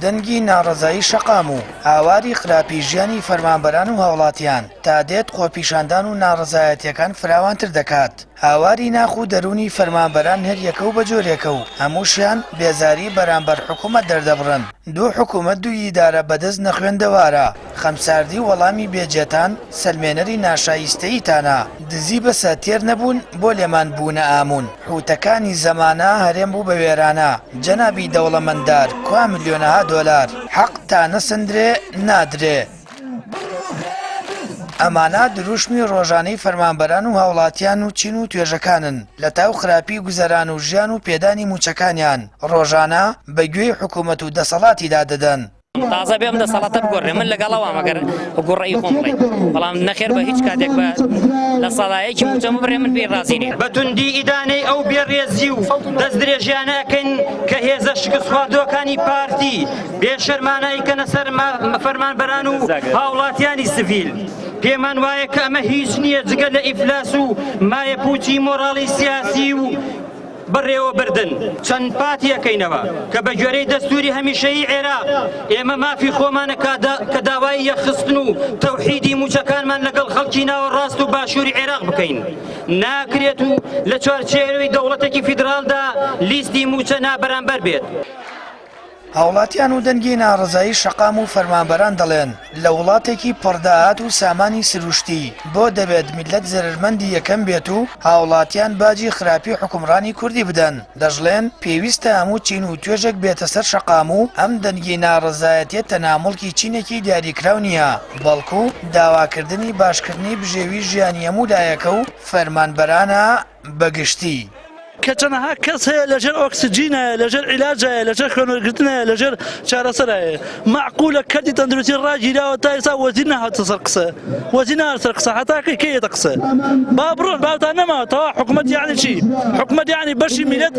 دەنگی ناڕەزایی شەقام و ئاواری خراپی ژیانی فەرمانبەران و هاوڵاتیان تا دێت خۆپیشاندان و ناڕەزایەتیەکان فراوانتر دەکات. هاواری ناخ و دەرونی فەرمانبەران هەر یەکە و بەجۆرێکە و هەمووشیان بێزاری بەرامبەر حکوومەت دەردەبڕن. دوو حکوومەت دوو ئیدارە بەدەست نەخوێندەوارە، خەمساردی وەڵامی بێجێتان سەلمێنەری ناشایستەییتانە، دزی بەسە تێر نەبوون بۆ لێمان بوونە ئامون. حوتەکانی زەمانە هەرێم بوو بە وێرانە، جەنابی دەوڵەمەندار کوا ملیۆنەها دۆلار، حەق تا نەسەندرێ نادرێ. ئەمانە دروشمی ڕۆژانەی فەرمانبەران و هاوڵاتیان و چین و توێژەکانن لە تاو خراپی گوزەران و ژیان و پێدانی موچەکانیان ڕۆژانە بەگوێی حکوومەت و دەسەڵاتیدا دەدەن. تازە بێم دەسەڵاتە بگۆڕێ من لەگەڵەوە مەگەر گوڕەی خۆم بڵێ، بەڵام نەخێر بە هیچ کاتێک بە لە سەڵایەکی موچە ببڕێ من پێی رازی نیم. بە توندی ئیدانەی ئەو بێڕێزی و دەست درێژیانەکەن کە هێزە شکست خواردوەکانی پارتی بێشەرمانایی کەنە سەر فەرمانبەران و هاوڵاتیانی سڤیل. پێمان وایە کە ئەمە هیچ نییە جگە لە ئیفلاس و مایە پوچی مۆڕاڵی سیاسی و بڕێوە بردن. چەند پاتیەکەینەوە کە بە گوێرەی دەستوری هەمیشەیی عێراق ئێمە مافی خۆمانە کە داوای یەخستن و تەوحیدی موچەکانمان لەگەڵ خەڵکی ناوەڕاست و باشووری عێراق بکەین. ناکرێت و لە چوارچێوەی دەوڵەتێکی فیدراڵدا لیستی موچە نابەرامبەر بێت. هاوڵاتیان و دەنگی ناڕەزایی شەقام و فەرمانبەران دەڵێن لە وڵاتێکی پڕداهات و سامانی سروشتی بۆ دەبێت میلەت زەرمەندی یەکەم بێت و هاوڵاتیان باجی خراپی حکومڕانی کوردی بدەن. دەژڵێن پێویستە هەموو چین و توێژێک بێتە سەر شەقام و ئەم دەنگی ناڕەزایەتیە تەنامڵکی چینێکی دیاریکراو نییە، بەڵکو داواکردنی باشکردنی بژێوی ژیانی هەموو لایەکە و فەرمانبەرانە بەگشتی. کە چەندەها کەس هەیە لەژێر ئۆکسجینە، لەژێر عیلاجایە، لەژێر خوێنوەرگرتنە، لەژێر چارەسەرایە. معقولە کەردی تەندروستی ڕاگیراوە تا ئێستا وەزیر نەهاتە سەر قسە، وەزیر نهاتە سەر قسە، هەتاکەی کێیەتە قسە. با بڕۆن باوتان نەماوە تەوا حکوومەت یعنی چی؟ حکوومەت یعنی بەشی میلەت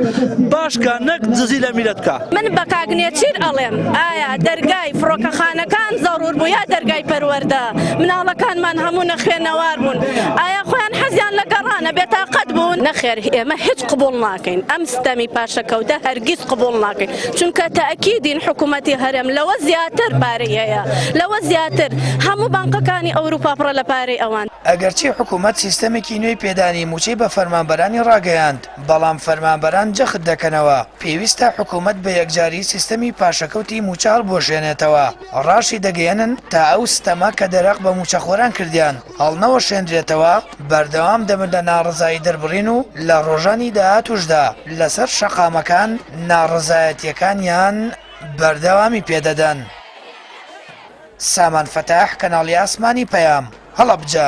باشکە نەک دزی لە میلەتکە. من بە کاگنێچیر ئەڵێم ئایا دەرگای فڕۆکەخانەکان زەڕور بوو یا دەرگای پەروەردە؟ مناڵەکانمان هەموو نەخوێنەوار بوون، ئایا خۆیان حەزیان لە گەڕانە بێتاقەت بوون؟ نەخێر ئێمە هیچ قبوڵ ناکەین، ئەم ستەمی پاشەکەوتە هەرگیز قبوڵ ناکەین، چونکە تەئەکیدین حکوومەتی هەرێم لەوە زیاتر پارەی هەیە، لەوە زیاتر هەموو بانکەکانی ئەوروپا پڕە لە پارەی ئەوان. ئەگەرچی حکوومەت سیستەمێکی نوێی پێدانی موچەی بە فەرمانبەرانی ڕاگەیاند، بەڵام فەرمانبەران جەخت دەکەنەوە. پێویستە حکوومەت بە یەکجاری سیستەمی پاشەکەوتی موچە هەڵبۆشێنێتەوە، ڕاشی دەگەیەنن تا ئەو ستەمە کە دەرەق بە موچەخۆران کردیان هەڵنەوەشێنرێتەوە، بەردەوام دەبن لە ناڕەزایی دەربڕین و لە ڕۆژانی داهاتوشدا لەسەر شەقامەکان ناڕەزایەتیەکانیان بەردەوامی پێدەدەن. سامان فەتاح، کەناڵی ئاسمانی پەیام، هەڵەبجە.